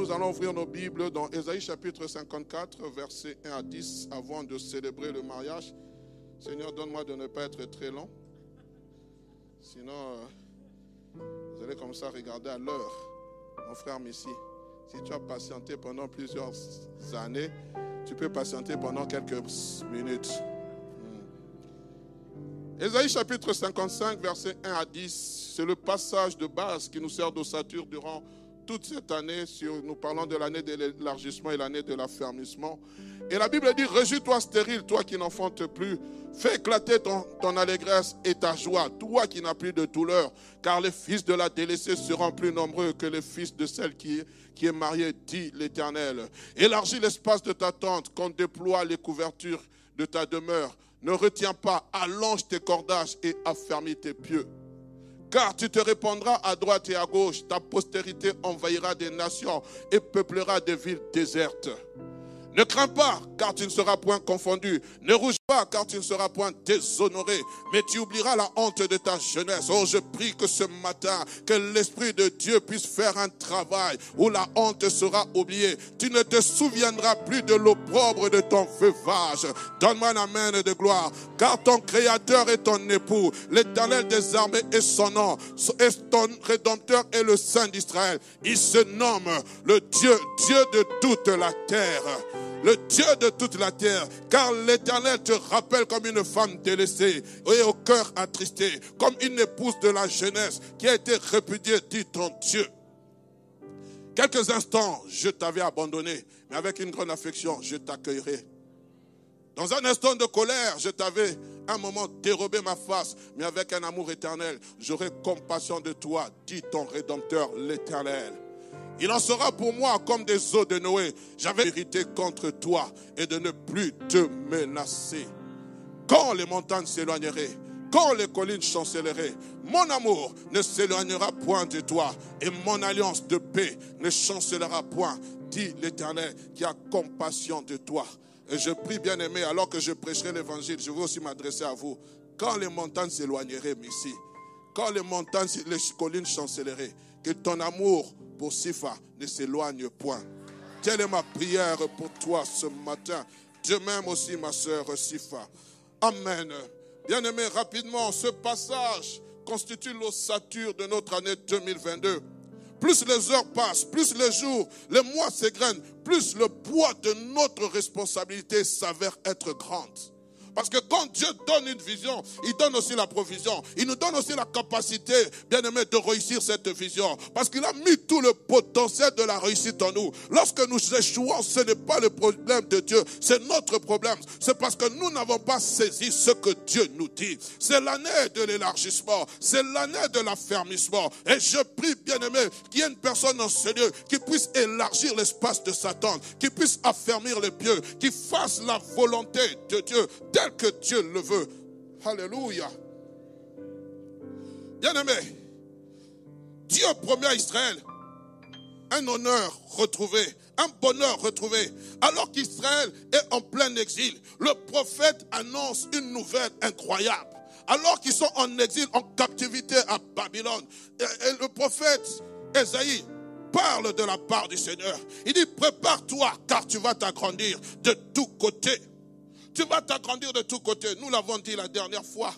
Nous allons ouvrir nos Bibles dans Ésaïe chapitre 54, versets 1 à 10, avant de célébrer le mariage. Seigneur, donne-moi de ne pas être très long. Sinon, vous allez comme ça regarder à l'heure. Mon frère Messi, si tu as patienté pendant plusieurs années, tu peux patienter pendant quelques minutes. Ésaïe chapitre 55, versets 1 à 10, c'est le passage de base qui nous sert d'ossature durant toute cette année, nous parlons de l'année de l'élargissement et l'année de l'affermissement. Et la Bible dit, réjouis-toi stérile, toi qui n'enfantes plus. Fais éclater ton allégresse et ta joie, toi qui n'as plus de douleur, car les fils de la délaissée seront plus nombreux que les fils de celle qui est mariée, dit l'Éternel. Élargis l'espace de ta tente, qu'on déploie les couvertures de ta demeure. Ne retiens pas, allonge tes cordages et affermis tes pieux. Car tu te répandras à droite et à gauche, ta postérité envahira des nations et peuplera des villes désertes. Ne crains pas, car tu ne seras point confondu. Ne rougis pas, car tu ne seras point déshonoré. Mais tu oublieras la honte de ta jeunesse. Oh, je prie que ce matin, que l'Esprit de Dieu puisse faire un travail où la honte sera oubliée. Tu ne te souviendras plus de l'opprobre de ton veuvage. Donne-moi un amen de gloire. Car ton Créateur est ton époux. L'Éternel des armées est son nom. Et ton Rédempteur est le Saint d'Israël. Il se nomme le Dieu de toute la terre. Le Dieu de toute la terre, car l'Éternel te rappelle comme une femme délaissée et au cœur attristé, comme une épouse de la jeunesse qui a été répudiée, dit ton Dieu. Quelques instants, je t'avais abandonné, mais avec une grande affection, je t'accueillerai. Dans un instant de colère, je t'avais un moment dérobé ma face, mais avec un amour éternel, j'aurai compassion de toi, dit ton Rédempteur, l'Éternel. Il en sera pour moi comme des eaux de Noé. J'avais vérité contre toi et de ne plus te menacer. Quand les montagnes s'éloigneraient, quand les collines chancelleraient, mon amour ne s'éloignera point de toi et mon alliance de paix ne chancellera point, dit l'Éternel qui a compassion de toi. Et je prie, bien-aimé, alors que je prêcherai l'évangile, je veux aussi m'adresser à vous. Quand les montagnes s'éloigneraient, Messie, quand les montagnes, les collines chancelleraient, que ton amour pour Sifa ne s'éloigne point. Telle est ma prière pour toi ce matin. De même aussi ma sœur Sifa. Amen. Bien-aimés, rapidement, ce passage constitue l'ossature de notre année 2022. Plus les heures passent, plus les jours, les mois s'égrènent, plus le poids de notre responsabilité s'avère être grande. Parce que quand Dieu donne une vision, il donne aussi la provision. Il nous donne aussi la capacité, bien aimé, de réussir cette vision. Parce qu'il a mis tout le potentiel de la réussite en nous. Lorsque nous échouons, ce n'est pas le problème de Dieu, c'est notre problème. C'est parce que nous n'avons pas saisi ce que Dieu nous dit. C'est l'année de l'élargissement, c'est l'année de l'affermissement. Et je prie, bien aimé, qu'il y ait une personne dans ce lieu qui puisse élargir l'espace de sa tente, qui puisse affermir les pieux, qui fasse la volonté de Dieu que Dieu le veut. Alléluia. Bien-aimé, Dieu promet à Israël un honneur retrouvé, un bonheur retrouvé. Alors qu'Israël est en plein exil, le prophète annonce une nouvelle incroyable. Alors qu'ils sont en exil, en captivité à Babylone, et le prophète Ésaïe parle de la part du Seigneur. Il dit, prépare-toi car tu vas t'agrandir de tous côtés. Tu vas t'agrandir de tous côtés. Nous l'avons dit la dernière fois.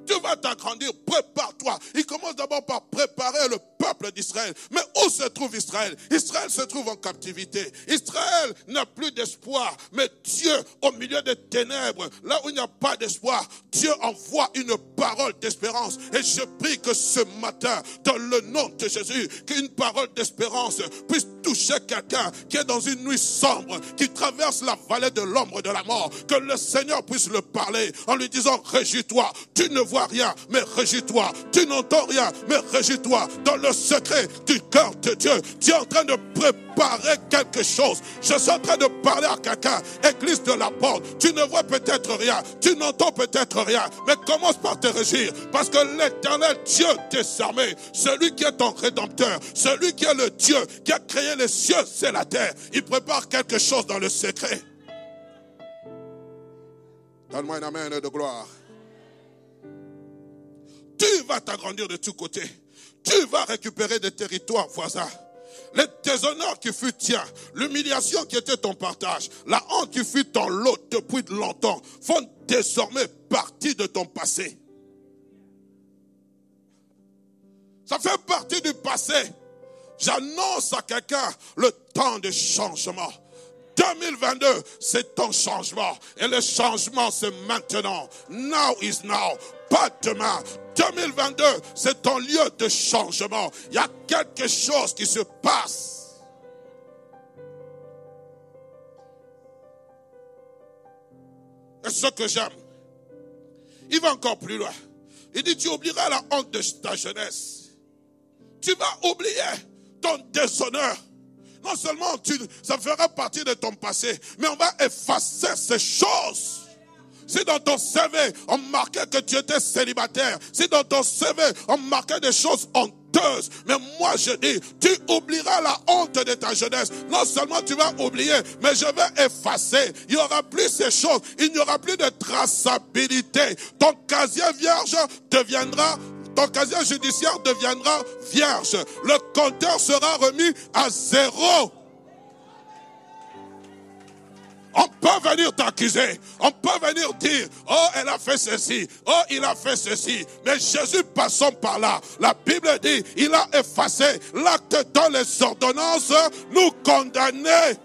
Tu vas t'agrandir, prépare-toi. Il commence d'abord par préparer le peuple d'Israël. Mais où se trouve Israël? Israël se trouve en captivité. Israël n'a plus d'espoir. Mais Dieu, au milieu des ténèbres, là où il n'y a pas d'espoir, Dieu envoie une parole d'espérance. Et je prie que ce matin, dans le nom de Jésus, qu'une parole d'espérance puisse toucher quelqu'un qui est dans une nuit sombre, qui traverse la vallée de l'ombre de la mort. Que le Seigneur puisse le parler en lui disant, réjouis-toi. Tu ne vois rien, mais réjouis-toi. Tu n'entends rien, mais réjouis-toi. Dans le secret du cœur de Dieu, tu es en train de préparer quelque chose. Je suis en train de parler à quelqu'un. Église de la porte, tu ne vois peut-être rien, tu n'entends peut-être rien, mais commence par te réjouir. Parce que l'Éternel Dieu des armées, celui qui est ton rédempteur, celui qui est le Dieu qui a créé les cieux et la terre, il prépare quelque chose dans le secret. Donne-moi un amen de gloire. Tu vas t'agrandir de tous côtés. Tu vas récupérer des territoires voisins. Les déshonneurs qui furent tiens, l'humiliation qui était ton partage, la honte qui fut ton lot depuis longtemps, font désormais partie de ton passé. Ça fait partie du passé. J'annonce à quelqu'un le temps de changement. 2022, c'est ton changement. Et le changement, c'est maintenant. Now is now. Pas demain. 2022, c'est ton lieu de changement. Il y a quelque chose qui se passe. Et ce que j'aime, il va encore plus loin. Il dit, tu oublieras la honte de ta jeunesse. Tu vas oublier ton déshonneur. Non seulement ça fera partie de ton passé, mais on va effacer ces choses. Si dans ton CV, on marquait que tu étais célibataire, si dans ton CV, on marquait des choses honteuses, mais moi je dis, tu oublieras la honte de ta jeunesse. Non seulement tu vas oublier, mais je vais effacer. Il n'y aura plus ces choses, il n'y aura plus de traçabilité. Ton casier vierge deviendra... Ton casier judiciaire deviendra vierge. Le compteur sera remis à 0. On peut venir t'accuser. On peut venir dire, oh, elle a fait ceci. Oh, il a fait ceci. Mais Jésus, passons par là. La Bible dit, il a effacé l'acte dans les ordonnances, nous condamner.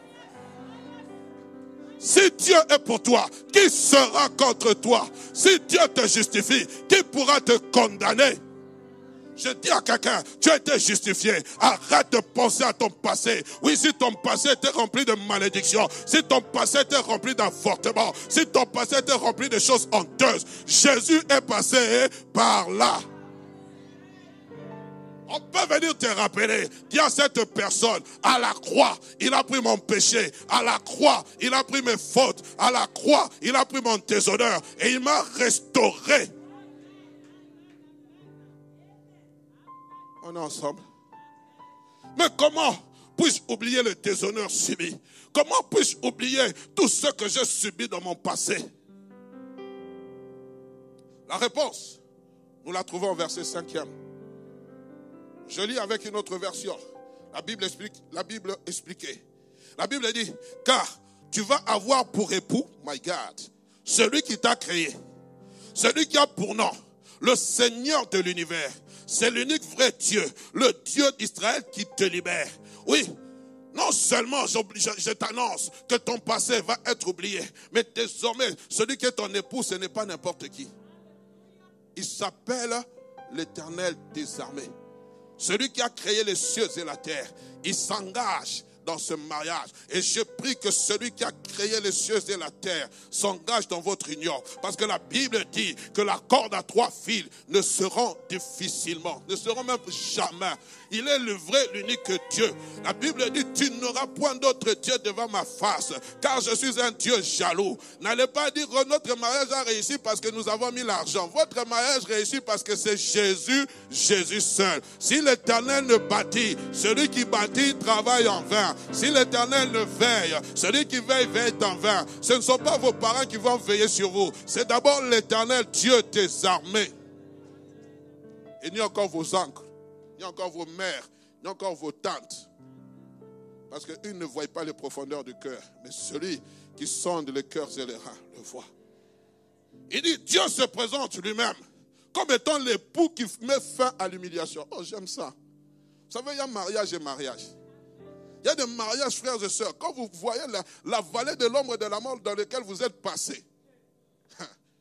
Si Dieu est pour toi, qui sera contre toi? Si Dieu te justifie, qui pourra te condamner? Je dis à quelqu'un, tu as été justifié. Arrête de penser à ton passé. Oui, si ton passé était rempli de malédictions, si ton passé était rempli d'avortements, si ton passé était rempli de choses honteuses, Jésus est passé par là. On peut venir te rappeler, dire à cette personne, à la croix, il a pris mon péché. À la croix, il a pris mes fautes. À la croix, il a pris mon déshonneur. Et il m'a restauré. On est ensemble. Mais comment puis-je oublier le déshonneur subi? Comment puis-je oublier tout ce que j'ai subi dans mon passé? La réponse, nous la trouvons au verset 5e. Je lis avec une autre version. La Bible expliquée. La Bible dit, car tu vas avoir pour époux, my God, celui qui t'a créé, celui qui a pour nom le Seigneur de l'univers. C'est l'unique vrai Dieu, le Dieu d'Israël qui te libère. Oui, non seulement je t'annonce que ton passé va être oublié, mais désormais, celui qui est ton époux, ce n'est pas n'importe qui. Il s'appelle l'Éternel des armées. Celui qui a créé les cieux et la terre, il s'engage dans ce mariage. Et je prie que celui qui a créé les cieux et la terre s'engage dans votre union. Parce que la Bible dit que la corde à 3 fils ne seront difficilement, ne seront même jamais. Il est le vrai, l'unique Dieu. La Bible dit, tu n'auras point d'autre Dieu devant ma face, car je suis un Dieu jaloux. N'allez pas dire, notre mariage a réussi parce que nous avons mis l'argent. Votre mariage réussit parce que c'est Jésus, Jésus seul. Si l'Éternel ne bâtit, celui qui bâtit travaille en vain. Si l'Éternel ne veille, celui qui veille, veille en vain. Ce ne sont pas vos parents qui vont veiller sur vous. C'est d'abord l'Éternel, Dieu des armées. Il y a encore vos oncles. Il y a encore vos mères, il y a encore vos tantes. Parce qu'une ne voit pas les profondeurs du cœur. Mais celui qui sonde les cœurs et les reins le voit. Il dit, Dieu se présente lui-même comme étant l'époux qui met fin à l'humiliation. Oh, j'aime ça. Vous savez, il y a mariage et mariage. Il y a des mariages, frères et sœurs. Quand vous voyez la vallée de l'ombre et de la mort dans laquelle vous êtes passés,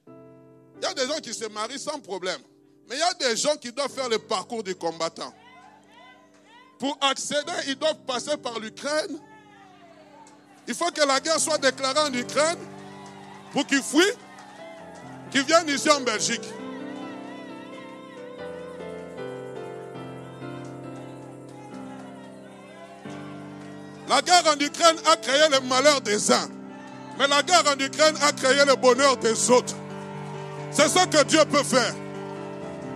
il y a des gens qui se marient sans problème. Mais il y a des gens qui doivent faire le parcours du combattant. Pour accéder, ils doivent passer par l'Ukraine. Il faut que la guerre soit déclarée en Ukraine pour qu'ils fuient, qu'ils viennent ici en Belgique. La guerre en Ukraine a créé le malheur des uns. Mais la guerre en Ukraine a créé le bonheur des autres. C'est ce que Dieu peut faire.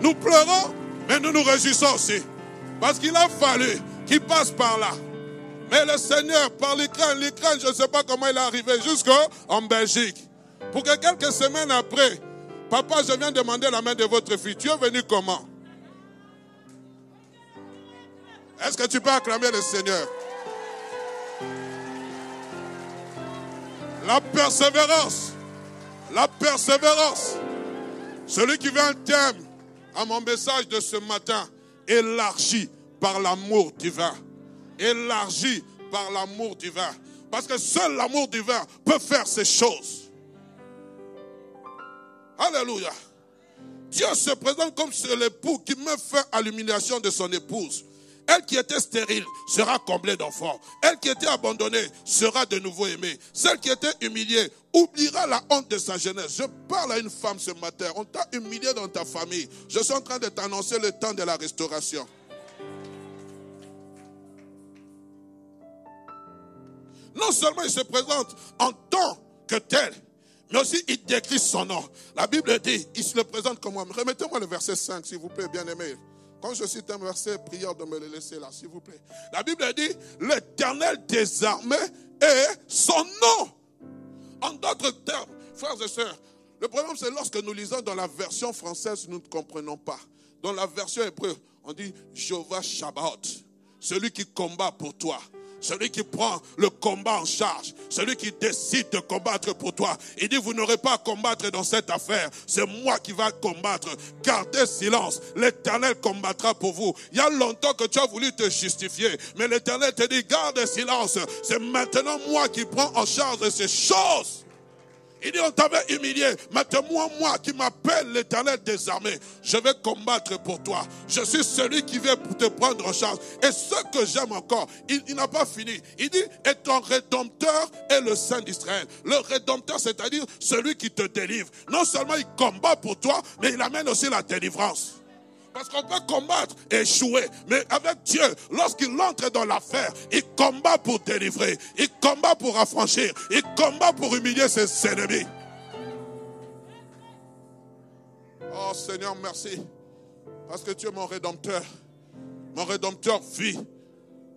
Nous pleurons, mais nous nous réjouissons aussi. Parce qu'il a fallu qu'il passe par là. Mais le Seigneur, par l'Ukraine, je ne sais pas comment il est arrivé jusqu'en Belgique. Pour que quelques semaines après, papa, je viens demander la main de votre fille. Tu es venu comment? Est-ce que tu peux acclamer le Seigneur? La persévérance. La persévérance. Celui qui veut un thème à mon message de ce matin, élargi par l'amour divin. Élargi par l'amour divin. Parce que seul l'amour divin peut faire ces choses. Alléluia. Dieu se présente comme l'époux qui met fin à l'humiliation de son épouse. Elle qui était stérile sera comblée d'enfants. Elle qui était abandonnée sera de nouveau aimée. Celle qui était humiliée oubliera la honte de sa jeunesse. Je parle à une femme ce matin. On t'a humilié dans ta famille. Je suis en train de t'annoncer le temps de la restauration. Non seulement il se présente en tant que tel, mais aussi il décrit son nom. La Bible dit, il se le présente comme moi. Remettez-moi le verset 5, s'il vous plaît, bien-aimé. Quand je cite un verset, prière de me le laisser là, s'il vous plaît. La Bible dit, l'Éternel des armées est son nom. En d'autres termes, frères et sœurs, le problème c'est lorsque nous lisons dans la version française, nous ne comprenons pas. Dans la version hébreu, on dit Jéhovah Shabbat, celui qui combat pour toi. Celui qui prend le combat en charge. Celui qui décide de combattre pour toi. Il dit, vous n'aurez pas à combattre dans cette affaire. C'est moi qui vais combattre. Gardez silence. L'Éternel combattra pour vous. Il y a longtemps que tu as voulu te justifier. Mais l'Éternel te dit, garde silence. C'est maintenant moi qui prends en charge ces choses. Il dit, on t'avait humilié. Maintenant, moi qui m'appelle l'Éternel des armées, je vais combattre pour toi. Je suis celui qui vient pour te prendre en charge. Et ce que j'aime encore, il n'a pas fini. Il dit, et ton Rédempteur est le Saint d'Israël. Le Rédempteur, c'est-à-dire celui qui te délivre. Non seulement il combat pour toi, mais il amène aussi la délivrance. Parce qu'on peut combattre et échouer. Mais avec Dieu, lorsqu'il entre dans l'affaire, il combat pour délivrer. Il combat pour affranchir. Il combat pour humilier ses ennemis. Oh Seigneur, merci. Parce que tu es mon Rédempteur. Mon Rédempteur vit,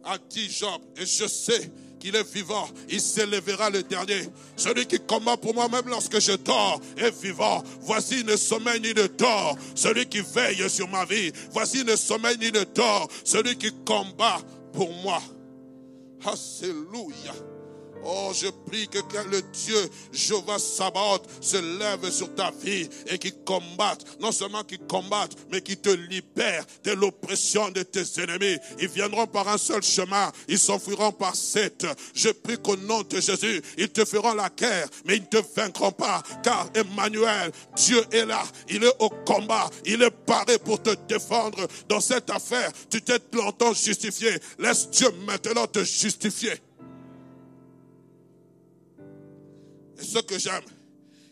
a dit Job. Et je sais qu'il est vivant, il s'élèvera le dernier. Celui qui combat pour moi, même lorsque je dors, est vivant. Voici, il ne sommeille ni ne dort. Celui qui veille sur ma vie. Voici, il ne sommeille ni ne dort. Celui qui combat pour moi. Alléluia. Oh, je prie que le Dieu, Jéhovah Sabaoth, se lève sur ta vie et qu'il combatte. Non seulement qu'il combatte, mais qu'il te libère de l'oppression de tes ennemis. Ils viendront par un seul chemin, ils s'enfuiront par 7. Je prie qu'au nom de Jésus, ils te feront la guerre, mais ils ne te vaincront pas. Car Emmanuel, Dieu est là, il est au combat, il est paré pour te défendre. Dans cette affaire, tu t'es longtemps justifié. Laisse Dieu maintenant te justifier. Et ce que j'aime,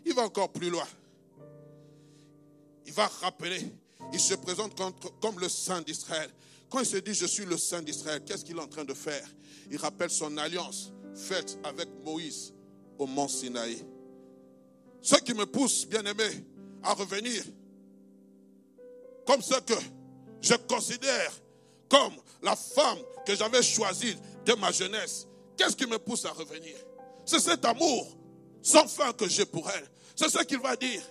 il va encore plus loin. Il va rappeler, il se présente comme le Saint d'Israël. Quand il se dit, je suis le Saint d'Israël, qu'est-ce qu'il est en train de faire? Il rappelle son alliance faite avec Moïse au mont Sinaï. Ce qui me pousse, bien-aimé, à revenir, comme ce que je considère comme la femme que j'avais choisie de ma jeunesse. Qu'est-ce qui me pousse à revenir? C'est cet amour sans fin que j'ai pour elle. C'est ce qu'il va dire.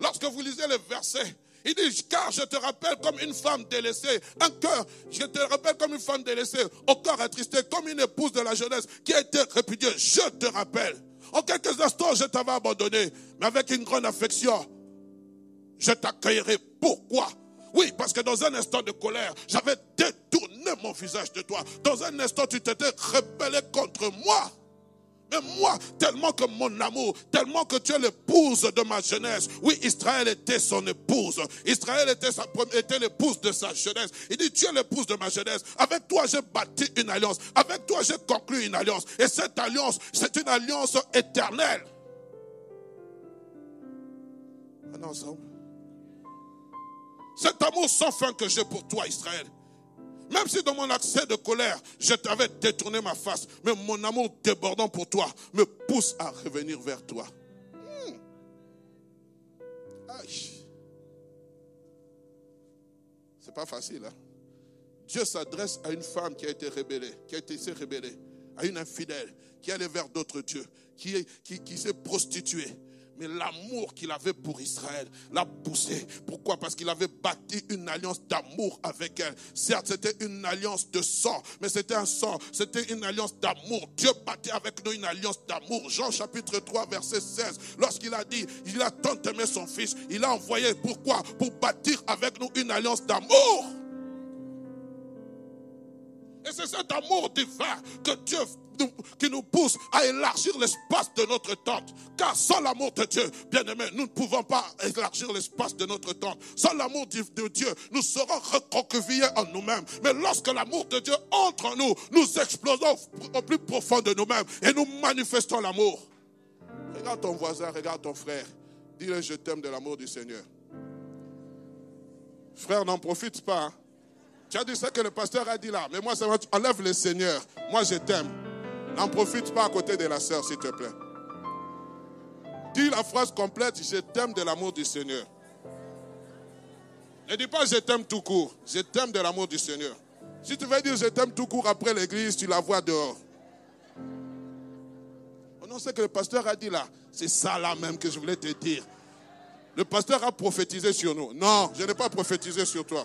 Lorsque vous lisez le verset, il dit, car je te rappelle comme une femme délaissée, un cœur, je te rappelle comme une femme délaissée, au cœur attristé, comme une épouse de la jeunesse qui a été répudiée. Je te rappelle. En quelques instants, je t'avais abandonné, mais avec une grande affection. je t'accueillerai. Pourquoi? Oui, parce que dans un instant de colère, j'avais détourné mon visage de toi. Dans un instant, tu t'étais rebellé contre moi. Mais moi, tellement que mon amour, tellement que tu es l'épouse de ma jeunesse. Oui, Israël était son épouse. Israël était l'épouse de sa jeunesse. Il dit, tu es l'épouse de ma jeunesse. Avec toi, j'ai bâti une alliance. Avec toi, j'ai conclu une alliance. Et cette alliance, c'est une alliance éternelle. On est ensemble. Cet amour sans fin que j'ai pour toi, Israël. Même si dans mon accès de colère, je t'avais détourné ma face, mais mon amour débordant pour toi me pousse à revenir vers toi. C'est pas facile, hein? Dieu s'adresse à une femme qui a été rebellée, à une infidèle, qui allait vers d'autres dieux, qui s'est prostituée. Mais l'amour qu'il avait pour Israël l'a poussé. Pourquoi? Parce qu'il avait bâti une alliance d'amour avec elle. Certes, c'était une alliance de sang, mais c'était un sang, c'était une alliance d'amour. Dieu bâtit avec nous une alliance d'amour. Jean chapitre 3, verset 16, lorsqu'il a dit, il a tant aimé son fils, il a envoyé, pourquoi? Pour bâtir avec nous une alliance d'amour. Et c'est cet amour divin que Dieu qui nous pousse à élargir l'espace de notre tente. Car sans l'amour de Dieu, bien-aimés, nous ne pouvons pas élargir l'espace de notre tente. Sans l'amour de Dieu, nous serons recroquevillés en nous-mêmes. Mais lorsque l'amour de Dieu entre en nous, nous explosons au plus profond de nous-mêmes et nous manifestons l'amour. Regarde ton voisin, regarde ton frère. Dis-le, je t'aime de l'amour du Seigneur. Frère, n'en profite pas. Tu as dit ce que le pasteur a dit là. Mais moi, ça va, enlève le Seigneur. Moi, je t'aime. N'en profite pas à côté de la sœur, s'il te plaît. Dis la phrase complète, je t'aime de l'amour du Seigneur. Ne dis pas je t'aime tout court. Je t'aime de l'amour du Seigneur. Si tu veux dire je t'aime tout court après l'église, tu la vois dehors. Oh non, ce que le pasteur a dit là, c'est ça là même que je voulais te dire. Le pasteur a prophétisé sur nous. Non, je n'ai pas prophétisé sur toi.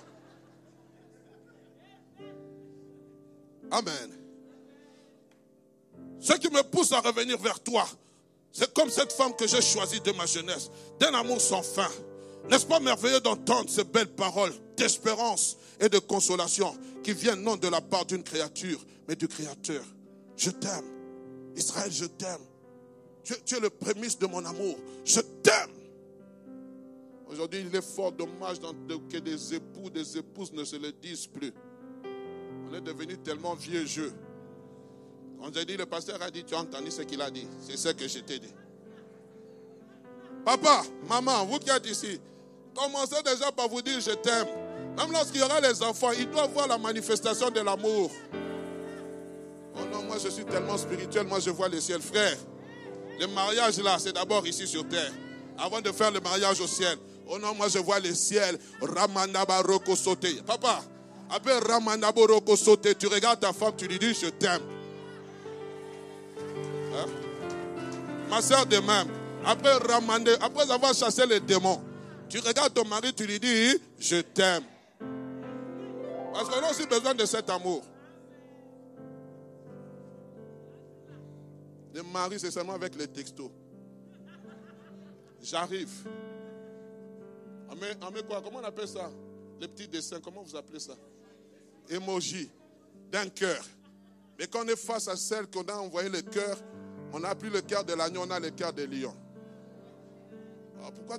Amen. Ce qui me pousse à revenir vers toi, c'est comme cette femme que j'ai choisie de ma jeunesse, d'un amour sans fin. N'est-ce pas merveilleux d'entendre ces belles paroles d'espérance et de consolation qui viennent non de la part d'une créature, mais du Créateur. Je t'aime. Israël, je t'aime. Tu es le prémisse de mon amour. Je t'aime. Aujourd'hui, il est fort dommage que des époux, des épouses ne se le disent plus. On est devenu tellement vieux jeu. On a dit, le pasteur a dit, tu as entendu ce qu'il a dit. C'est ce que je t'ai dit. Papa, maman, vous qui êtes ici, commencez déjà par vous dire je t'aime. Même lorsqu'il y aura les enfants, ils doivent voir la manifestation de l'amour. Oh non, moi je suis tellement spirituel, moi je vois le ciel. Frère, le mariage là, c'est d'abord ici sur terre. Avant de faire le mariage au ciel. Oh non, moi je vois le ciel. Ramanaba Roko sauter. Papa, après Ramanaba Roko sauter, tu regardes ta femme, tu lui dis je t'aime. Hein? Ma soeur de même. Après avoir chassé les démons, tu regardes ton mari, tu lui dis je t'aime. Parce qu'on a aussi besoin de cet amour. Le mari, c'est seulement avec les textos. J'arrive. On met quoi? Comment on appelle ça? Les petits dessins, comment vous appelez ça? Emoji d'un cœur. Mais quand on est face à celle qu'on a envoyé le cœur, on n'a plus le cœur de l'agneau, on a le cœur des lions. Alors pourquoi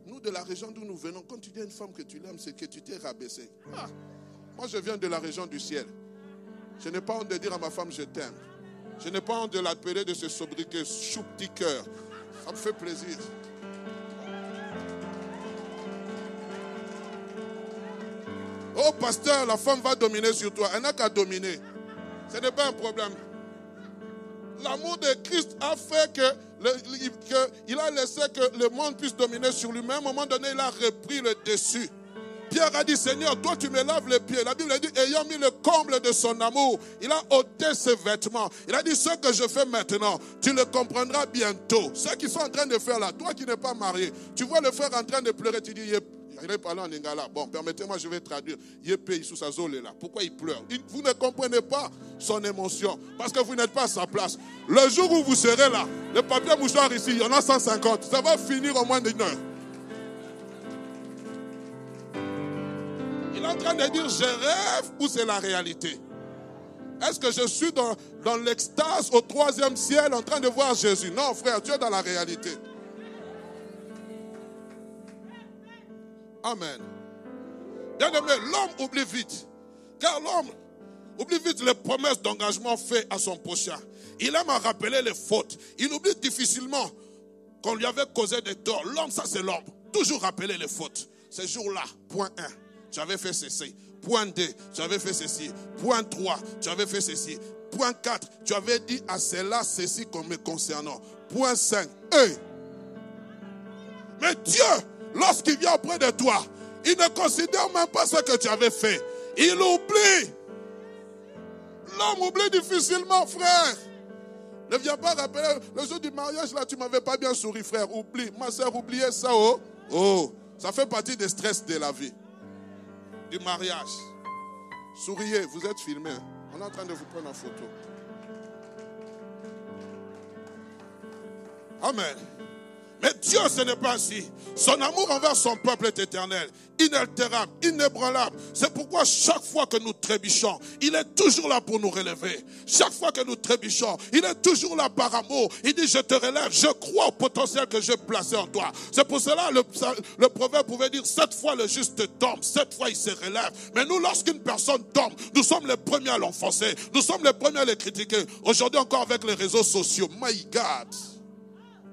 nous de la région d'où nous venons, quand tu dis à une femme que tu l'aimes, c'est que tu t'es rabaissé. Moi je viens de la région du ciel. Je n'ai pas honte de dire à ma femme je t'aime. Je n'ai pas honte de l'appeler de ce sobriquet, chou petit cœur. Ça me fait plaisir. Oh pasteur, la femme va dominer sur toi. Elle n'a qu'à dominer. Ce n'est pas un problème. L'amour de Christ a fait qu'il a laissé que le monde puisse dominer sur lui. Mais à un moment donné, il a repris le dessus. Pierre a dit, Seigneur, toi tu me laves les pieds. La Bible dit, ayant mis le comble de son amour, il a ôté ses vêtements. Il a dit, ce que je fais maintenant, tu le comprendras bientôt. Ceux qui sont en train de faire là, toi qui n'es pas marié, tu vois le frère en train de pleurer, tu dis, il est parlé en lingala. Bon, permettez-moi, je vais traduire. Pourquoi il pleure? Vous ne comprenez pas son émotion. Parce que vous n'êtes pas à sa place. Le jour où vous serez là, le papier mouchoir ici, il y en a 150. Ça va finir au moins d'une heure. en train de dire je rêve ou c'est la réalité? Est-ce que je suis dans l'extase au 3e ciel en train de voir Jésus? Non, frère, tu es dans la réalité. Amen. Bien aimé, l'homme oublie vite. Car l'homme oublie vite les promesses d'engagement faites à son prochain. Il aime à rappeler les fautes. Il oublie difficilement qu'on lui avait causé des torts. L'homme, ça c'est l'homme. Toujours rappeler les fautes. Ces jours-là, point 1, tu avais fait ceci. Point 2, tu avais fait ceci. Point 3, tu avais fait ceci. Point 4, tu avais dit à cela ceci comme me concernant. Point 5, mais Dieu, lorsqu'il vient auprès de toi, il ne considère même pas ce que tu avais fait. Il oublie. L'homme oublie difficilement, frère. Ne viens pas rappeler, le jour du mariage, là, tu ne m'avais pas bien souri, frère. Oublie. Ma soeur, oubliez ça, oh. Oh, ça fait partie des stress de la vie. Du mariage. Souriez, vous êtes filmés. On est en train de vous prendre en photo. Amen. Mais Dieu, ce n'est pas ainsi. Son amour envers son peuple est éternel, inaltérable, inébranlable. C'est pourquoi chaque fois que nous trébuchons, il est toujours là pour nous relever. Chaque fois que nous trébuchons, il est toujours là par amour. Il dit, je te relève, je crois au potentiel que j'ai placé en toi. C'est pour cela le proverbe pouvait dire, 7 fois le juste tombe, 7 fois il se relève. Mais nous, lorsqu'une personne tombe, nous sommes les premiers à l'enfoncer. Nous sommes les premiers à les critiquer. Aujourd'hui encore avec les réseaux sociaux. My God.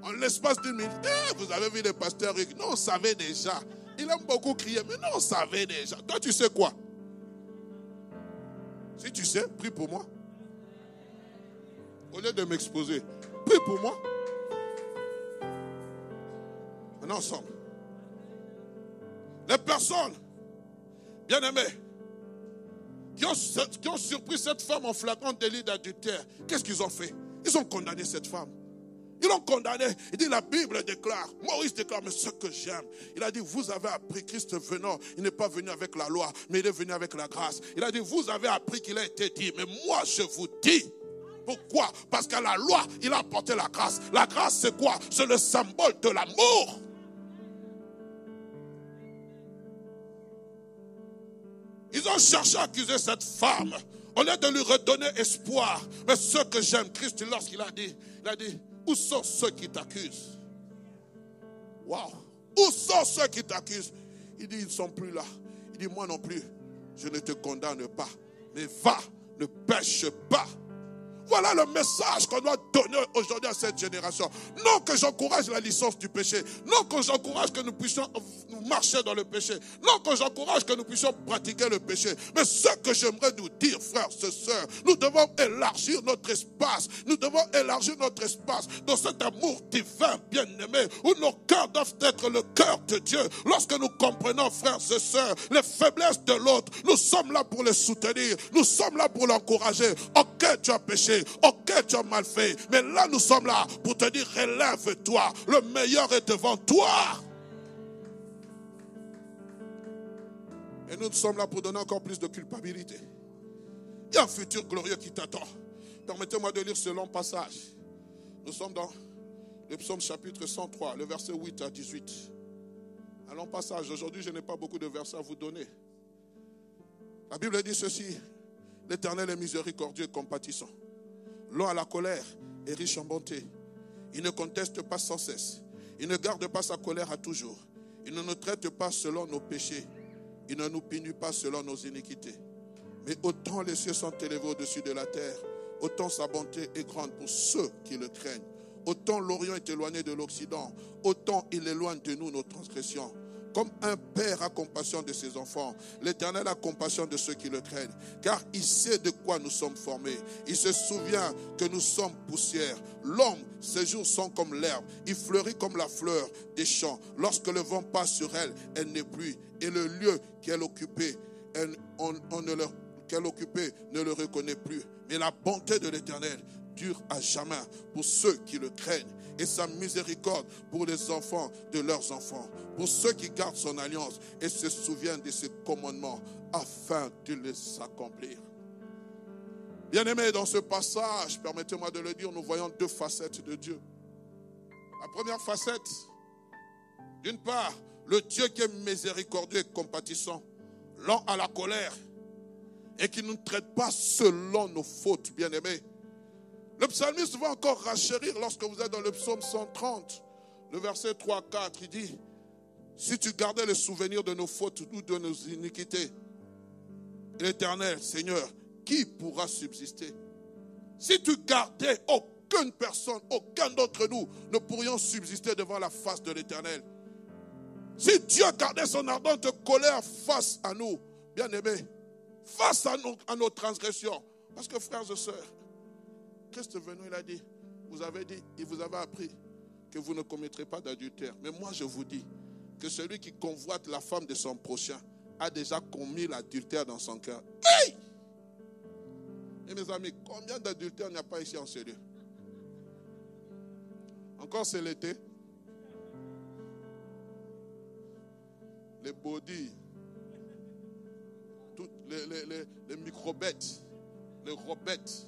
En l'espace d'une minute, vous avez vu le pasteur Rick? Non, on savait déjà. Il aime beaucoup crier, mais non, on savait déjà. Toi, tu sais quoi? Si tu sais, prie pour moi. Au lieu de m'exposer, prie pour moi. On est ensemble. Les personnes, bien aimées, qui ont surpris cette femme en flagrant délit d'adultère, qu'est-ce qu'ils ont fait? Ils ont condamné cette femme. Ils l'ont condamné. Il dit, la Bible déclare, Moïse déclare, mais ce que j'aime, il a dit, vous avez appris Christ venant, il n'est pas venu avec la loi, mais il est venu avec la grâce. Il a dit, vous avez appris qu'il a été dit, mais moi je vous dis. Pourquoi? Parce qu'à la loi, il a apporté la grâce. La grâce, c'est quoi? C'est le symbole de l'amour. Ils ont cherché à accuser cette femme, au lieu de lui redonner espoir. Mais ce que j'aime, Christ, lorsqu'il a dit, où sont ceux qui t'accusent? Waouh! Où sont ceux qui t'accusent? Il dit, ils ne sont plus là. Il dit, moi non plus, je ne te condamne pas. Mais va, ne pêche pas. Voilà le message qu'on doit donner aujourd'hui à cette génération. Non que j'encourage la licence du péché. Non que j'encourage que nous puissions marcher dans le péché. Non que j'encourage que nous puissions pratiquer le péché. Mais ce que j'aimerais nous dire, frères et sœurs, nous devons élargir notre espace. Nous devons élargir notre espace dans cet amour divin, bien-aimé, où nos cœurs doivent être le cœur de Dieu. Lorsque nous comprenons, frères et sœurs, les faiblesses de l'autre, nous sommes là pour les soutenir. Nous sommes là pour l'encourager. Ok, tu as péché. Ok, tu as mal fait. Mais là, nous sommes là pour te dire, relève-toi. Le meilleur est devant toi. Et nous sommes là pour donner encore plus de culpabilité. Il y a un futur glorieux qui t'attend. Permettez-moi de lire ce long passage. Nous sommes dans le psaume chapitre 103, le verset 8 à 18. Un long passage. Aujourd'hui, je n'ai pas beaucoup de versets à vous donner. La Bible dit ceci. L'Éternel est miséricordieux et compatissant, lent à la colère et riche en bonté. Il ne conteste pas sans cesse. Il ne garde pas sa colère à toujours. Il ne nous traite pas selon nos péchés. Il ne nous punit pas selon nos iniquités. Mais autant les cieux sont élevés au-dessus de la terre, autant sa bonté est grande pour ceux qui le craignent. Autant l'Orient est éloigné de l'Occident, autant il éloigne de nous nos transgressions. Comme un père a compassion de ses enfants, l'Éternel a compassion de ceux qui le craignent. Car il sait de quoi nous sommes formés. Il se souvient que nous sommes poussière. L'homme, ses jours sont comme l'herbe. Il fleurit comme la fleur des champs. Lorsque le vent passe sur elle, elle n'est plus. Et le lieu qu'elle occupait, ne le reconnaît plus. Mais la bonté de l'Éternel dure à jamais pour ceux qui le craignent. Et sa miséricorde pour les enfants de leurs enfants, pour ceux qui gardent son alliance et se souviennent de ses commandements afin de les accomplir. Bien-aimés, dans ce passage, permettez-moi de le dire, nous voyons deux facettes de Dieu. La première facette, d'une part, le Dieu qui est miséricordieux et compatissant, lent à la colère et qui ne nous traite pas selon nos fautes, bien-aimés. Le psalmiste va encore rachérir lorsque vous êtes dans le psaume 130, le verset 3-4, il dit, si tu gardais le souvenir de nos fautes ou de nos iniquités, l'Éternel, Seigneur, qui pourra subsister? Si tu gardais, aucune personne, aucun d'entre nous ne pourrions subsister devant la face de l'Éternel. Si Dieu gardait son ardente colère face à nous, bien-aimés, face à nos transgressions, parce que frères et sœurs, Christ est venu, il a dit, il vous avait appris que vous ne commettrez pas d'adultère. Mais moi je vous dis que celui qui convoite la femme de son prochain a déjà commis l'adultère dans son cœur. Hey! Et mes amis, combien d'adultères il n'y a pas ici en ce lieu? Encore c'est l'été. Les bodys, toutes les micro-bêtes, les robettes,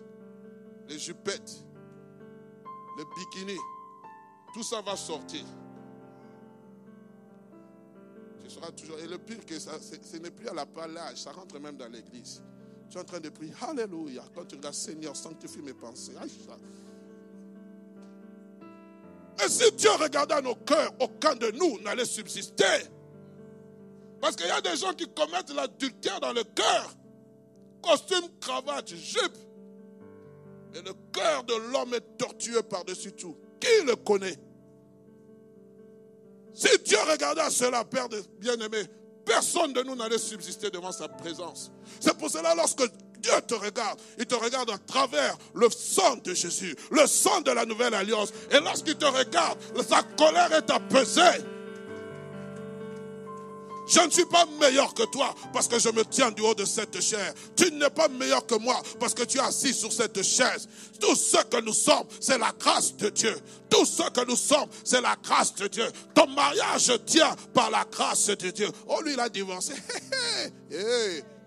les jupettes, les bikinis, tout ça va sortir. Tu seras toujours. Et le pire que ça, ce n'est plus à la palage, ça rentre même dans l'église. Tu es en train de prier, Alléluia. Quand tu regardes, Seigneur, sanctifie mes pensées. Mais si Dieu regardait nos cœurs, aucun de nous n'allait subsister. Parce qu'il y a des gens qui commettent l'adultère dans le cœur. Costume, cravate, jupe. Et le cœur de l'homme est tortueux par-dessus tout. Qui le connaît? Si Dieu regardait cela, Père bien-aimé, personne de nous n'allait subsister devant sa présence. C'est pour cela, lorsque Dieu te regarde, il te regarde à travers le sang de Jésus, le sang de la nouvelle alliance. Et lorsqu'il te regarde, sa colère est apaisée. Je ne suis pas meilleur que toi parce que je me tiens du haut de cette chair. Tu n'es pas meilleur que moi parce que tu es assis sur cette chaise. Tout ce que nous sommes, c'est la grâce de Dieu. Tout ce que nous sommes, c'est la grâce de Dieu. Ton mariage tient par la grâce de Dieu. Oh, lui, il a divorcé.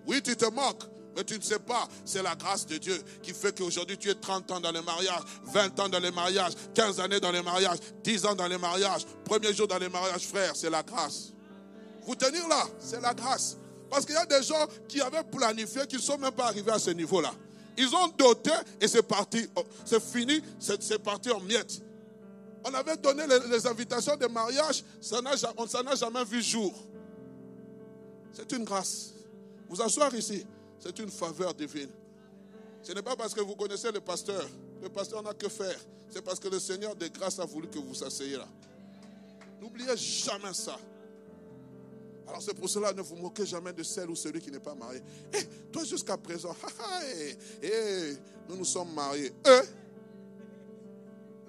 Oui, tu te moques. Mais tu ne sais pas, c'est la grâce de Dieu qui fait qu'aujourd'hui tu es 30 ans dans le mariage, 20 ans dans le mariage, 15 années dans le mariage, 10 ans dans le mariage, premier jour dans le mariage, frère, c'est la grâce. Vous tenir là, c'est la grâce. Parce qu'il y a des gens qui avaient planifié, qui ne sont même pas arrivés à ce niveau-là. Ils ont doté et c'est parti. C'est fini, c'est parti en miettes. On avait donné les invitations de mariage, on ne s'en a jamais vu jour. C'est une grâce. Vous asseoir ici, c'est une faveur divine. Ce n'est pas parce que vous connaissez le pasteur. Le pasteur n'a que faire. C'est parce que le Seigneur de grâce a voulu que vous asseyez là. N'oubliez jamais ça. Alors c'est pour cela, ne vous moquez jamais de celle ou celui qui n'est pas marié. Toi jusqu'à présent, nous nous sommes mariés.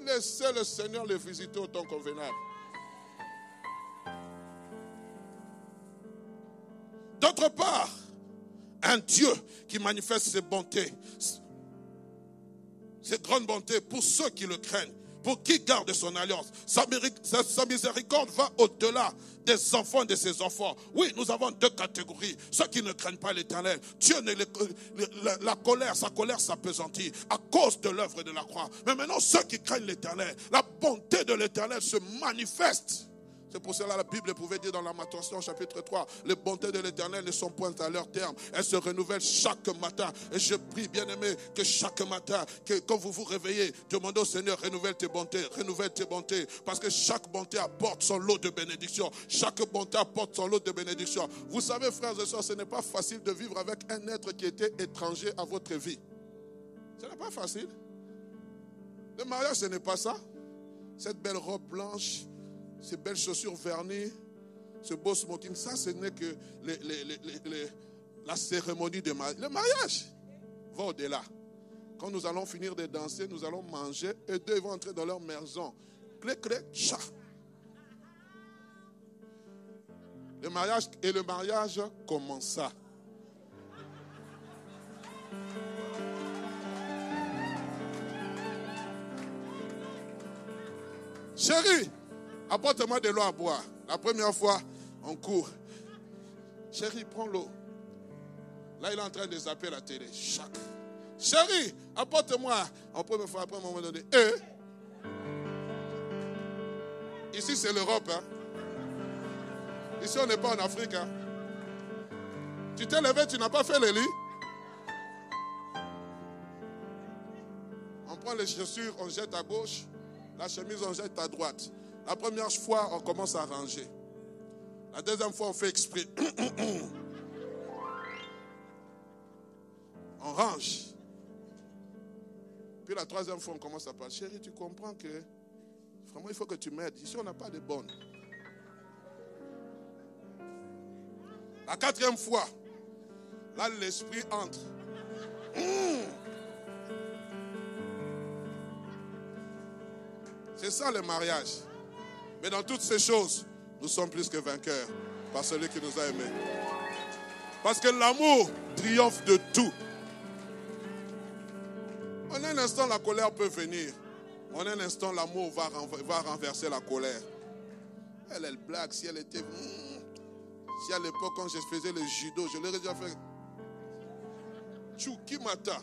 Laissez le Seigneur les visiter au temps convenable. D'autre part, un Dieu qui manifeste ses bontés, ses grandes bontés pour ceux qui le craignent, pour qui garde son alliance. Sa miséricorde va au-delà des enfants de ses enfants. Oui, nous avons deux catégories. Ceux qui ne craignent pas l'Éternel. Dieu, sa colère s'appesantit à cause de l'œuvre de la croix. Mais maintenant, ceux qui craignent l'Éternel, la bonté de l'Éternel se manifeste. C'est pour cela que la Bible pouvait dire dans Lamentation chapitre 3, les bontés de l'Éternel ne sont point à leur terme. Elles se renouvellent chaque matin. Et je prie, bien-aimé, que chaque matin, quand vous vous réveillez, demandez au Seigneur, renouvelle tes bontés. Parce que chaque bonté apporte son lot de bénédictions. Chaque bonté apporte son lot de bénédictions. Vous savez, frères et sœurs, ce n'est pas facile de vivre avec un être qui était étranger à votre vie. Ce n'est pas facile. Le mariage, ce n'est pas ça. Cette belle robe blanche, ces belles chaussures vernies, ce beau smoking, ça ce n'est que la cérémonie de mariage. Le mariage va au-delà. Quand nous allons finir de danser, nous allons manger et deux vont entrer dans leur maison. Clé, chat. Le mariage commença. Chérie, apporte-moi de l'eau à boire. La première fois, on court. Chérie, prends l'eau. Là, il est en train de zapper la télé. Chérie, apporte-moi. En première fois, après un moment donné. Ici, c'est l'Europe. Ici, on n'est pas en Afrique. Tu t'es levé, tu n'as pas fait le lit. On prend les chaussures, on jette à gauche. La chemise, on jette à droite. La première fois, on commence à ranger. La deuxième fois, on fait exprès. On range. Puis la troisième fois, on commence à parler. Chérie, tu comprends que vraiment, il faut que tu m'aides. Ici, on n'a pas de bonnes. La quatrième fois, là, l'esprit entre. C'est ça le mariage. Mais dans toutes ces choses, nous sommes plus que vainqueurs par celui qui nous a aimés. Parce que l'amour triomphe de tout. En un instant, la colère peut venir. En un instant, l'amour va renverser la colère. Elle blague. Si elle était... Si à l'époque, quand je faisais le judo, je l'aurais déjà fait... Chukimata.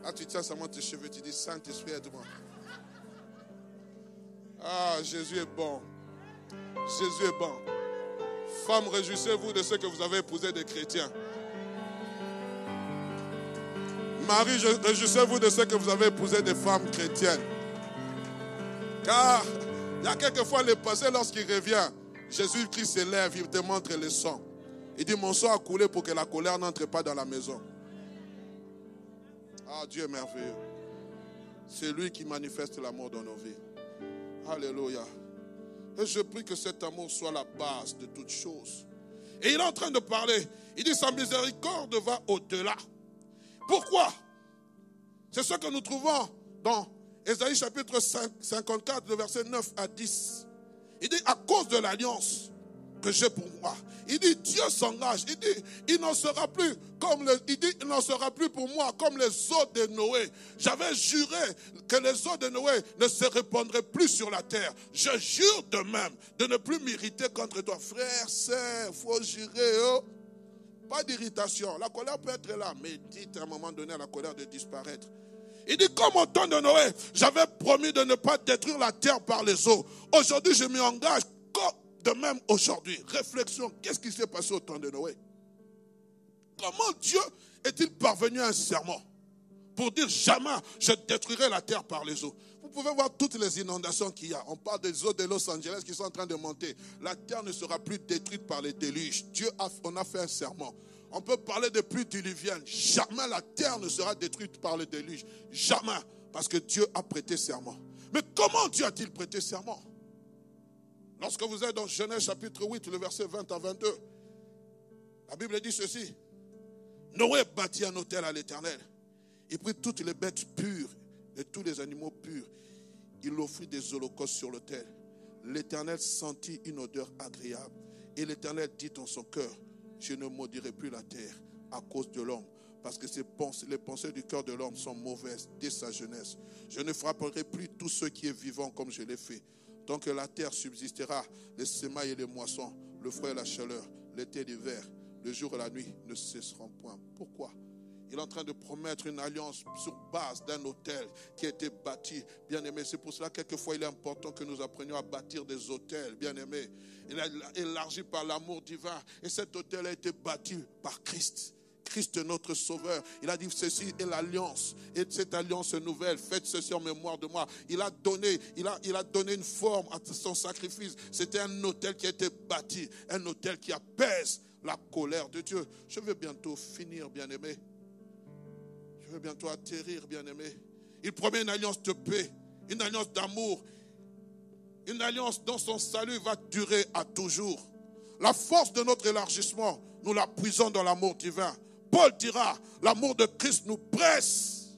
Là, tu tiens seulement tes cheveux, tu dis, Saint-Esprit, aide-moi. Ah, Jésus est bon. Jésus est bon. Femmes, réjouissez-vous de ce que vous avez épousé des chrétiens. Marie, réjouissez-vous de ce que vous avez épousé des femmes chrétiennes. Car, il y a quelquefois le passé, lorsqu'il revient, Jésus-Christ s'élève, il te montre le sang. Il dit, mon sang a coulé pour que la colère n'entre pas dans la maison. Ah, Dieu est merveilleux. C'est lui qui manifeste l'amour dans nos vies. Alléluia. Et je prie que cet amour soit la base de toutes choses. Et il est en train de parler. Il dit, sa miséricorde va au-delà. Pourquoi? C'est ce que nous trouvons dans Ésaïe chapitre 54, le verset 9 à 10. Il dit, à cause de l'alliance que j'ai pour moi. Il dit, Dieu s'engage. Il dit, il n'en sera plus il n'en sera plus pour moi comme les eaux de Noé. J'avais juré que les eaux de Noé ne se répandraient plus sur la terre. Je jure de même de ne plus m'irriter contre toi. Frère, sœur, il faut jurer. Oh. Pas d'irritation. La colère peut être là, mais dites à un moment donné à la colère de disparaître. Il dit, comme au temps de Noé, j'avais promis de ne pas détruire la terre par les eaux. Aujourd'hui, je m'y engage de même aujourd'hui. Réflexion, qu'est-ce qui s'est passé au temps de Noé? Comment Dieu est-il parvenu à un serment pour dire jamais je détruirai la terre par les eaux? Vous pouvez voir toutes les inondations qu'il y a. On parle des eaux de Los Angeles qui sont en train de monter. La terre ne sera plus détruite par les déluges. On a fait un serment. On peut parler de pluies diluviennes. Jamais la terre ne sera détruite par les déluges. Jamais. Parce que Dieu a prêté serment. Mais comment Dieu a-t-il prêté serment? Lorsque vous êtes dans Genèse chapitre 8, le verset 20 à 22, la Bible dit ceci. Noé bâtit un autel à l'Éternel. Il prit toutes les bêtes pures et tous les animaux purs. Il offrit des holocaustes sur l'autel. L'Éternel sentit une odeur agréable. Et l'Éternel dit en son cœur, je ne maudirai plus la terre à cause de l'homme. Parce que les pensées du cœur de l'homme sont mauvaises dès sa jeunesse. Je ne frapperai plus tout ce qui est vivant comme je l'ai fait. Tant que la terre subsistera, les semailles et les moissons, le froid et la chaleur, l'été et l'hiver, le jour et la nuit ne cesseront point. Pourquoi? Il est en train de promettre une alliance sur base d'un autel qui a été bâti. Bien-aimé, c'est pour cela quelquefois il est important que nous apprenions à bâtir des autels. Bien-aimé, il a élargi par l'amour divin. Et cet autel a été bâti par Christ. Christ notre sauveur. Il a dit ceci est l'alliance. Et cette alliance nouvelle, faites ceci en mémoire de moi. Il a donné une forme à son sacrifice. C'était un autel qui a été bâti. Un autel qui apaise la colère de Dieu. Je vais bientôt finir, bien-aimé. Je vais bientôt atterrir, bien-aimé. Il promet une alliance de paix, une alliance d'amour, une alliance dont son salut va durer à toujours. La force de notre élargissement, nous la puisons dans l'amour divin. Paul dira, l'amour de Christ nous presse.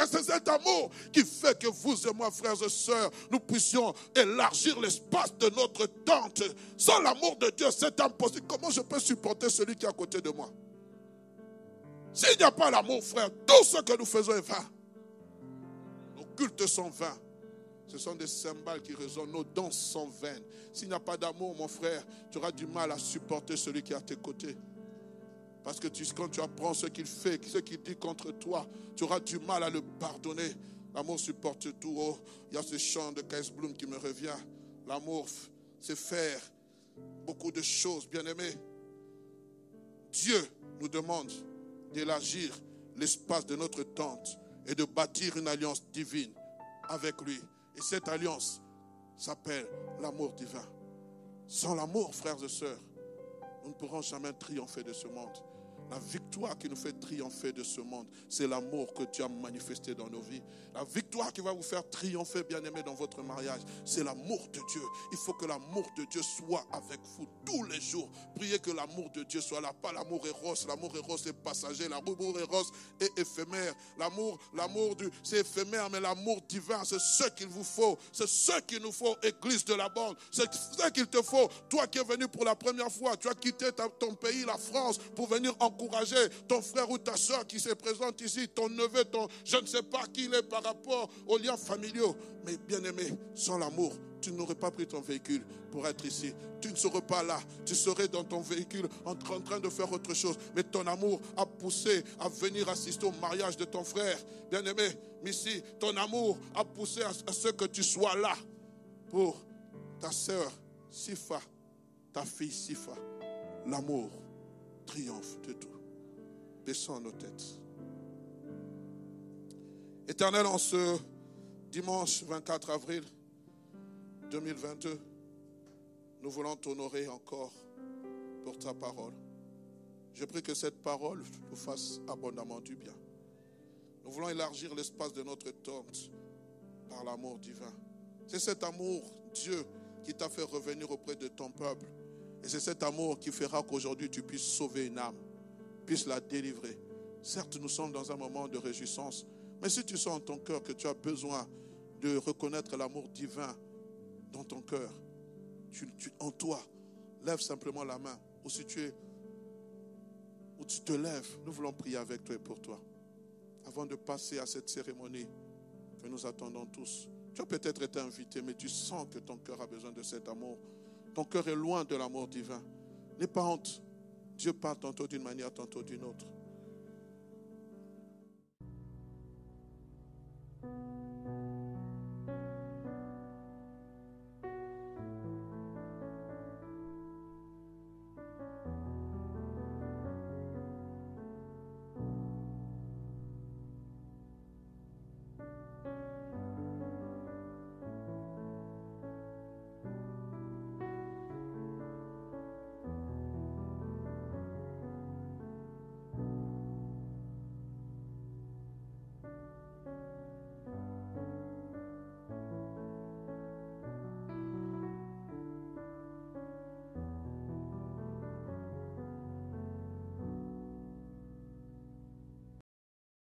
Et c'est cet amour qui fait que vous et moi, frères et sœurs, nous puissions élargir l'espace de notre tente. Sans l'amour de Dieu, c'est impossible. Comment je peux supporter celui qui est à côté de moi? S'il n'y a pas l'amour, frère, tout ce que nous faisons est vain. Nos cultes sont vains. Ce sont des cymbales qui résonnent. Nos danses sont vaines. S'il n'y a pas d'amour, mon frère, tu auras du mal à supporter celui qui est à tes côtés. Parce que quand tu apprends ce qu'il fait, ce qu'il dit contre toi, tu auras du mal à le pardonner. L'amour supporte tout. Oh, il y a ce chant de Kees Bloem qui me revient. L'amour, c'est faire beaucoup de choses, bien-aimés. Dieu nous demande d'élargir l'espace de notre tente et de bâtir une alliance divine avec lui. Et cette alliance s'appelle l'amour divin. Sans l'amour, frères et sœurs, nous ne pourrons jamais triompher de ce monde. La victoire qui nous fait triompher de ce monde, c'est l'amour que Dieu a manifesté dans nos vies. La victoire qui va vous faire triompher, bien-aimés, dans votre mariage, c'est l'amour de Dieu. Il faut que l'amour de Dieu soit avec vous tous les jours. Priez que l'amour de Dieu soit là. Pas l'amour éros. L'amour éros est passager. L'amour éros est éphémère. L'amour c'est éphémère, mais l'amour divin, c'est ce qu'il vous faut. C'est ce qu'il nous faut, Église de la bande. C'est ce qu'il te faut. Toi qui es venu pour la première fois, tu as quitté ton pays, la France, pour venir encourager ton frère ou ta soeur qui se présente ici, ton neveu, je ne sais pas qui il est par rapport aux liens familiaux. Mais bien aimé, sans l'amour, tu n'aurais pas pris ton véhicule pour être ici. Tu ne serais pas là. Tu serais dans ton véhicule en train de faire autre chose. Mais ton amour a poussé à venir assister au mariage de ton frère. Bien aimé, Missy, ton amour a poussé à ce que tu sois là pour ta sœur Sifa, ta fille Sifa. L'amour triomphe de tout. Baissons nos têtes. Éternel, en ce dimanche 24 avril 2022, nous voulons t'honorer encore pour ta parole. Je prie que cette parole nous fasse abondamment du bien. Nous voulons élargir l'espace de notre tente par l'amour divin. C'est cet amour, Dieu, qui t'a fait revenir auprès de ton peuple. Et c'est cet amour qui fera qu'aujourd'hui tu puisses sauver une âme, puisses la délivrer. Certes, nous sommes dans un moment de réjouissance, mais si tu sens en ton cœur que tu as besoin de reconnaître l'amour divin dans ton cœur, en toi, lève simplement la main. Ou si tu te lèves, nous voulons prier avec toi et pour toi. Avant de passer à cette cérémonie que nous attendons tous, tu as peut-être été invité, mais tu sens que ton cœur a besoin de cet amour. Ton cœur est loin de l'amour divin. N'aie pas honte. Dieu parle tantôt d'une manière, tantôt d'une autre.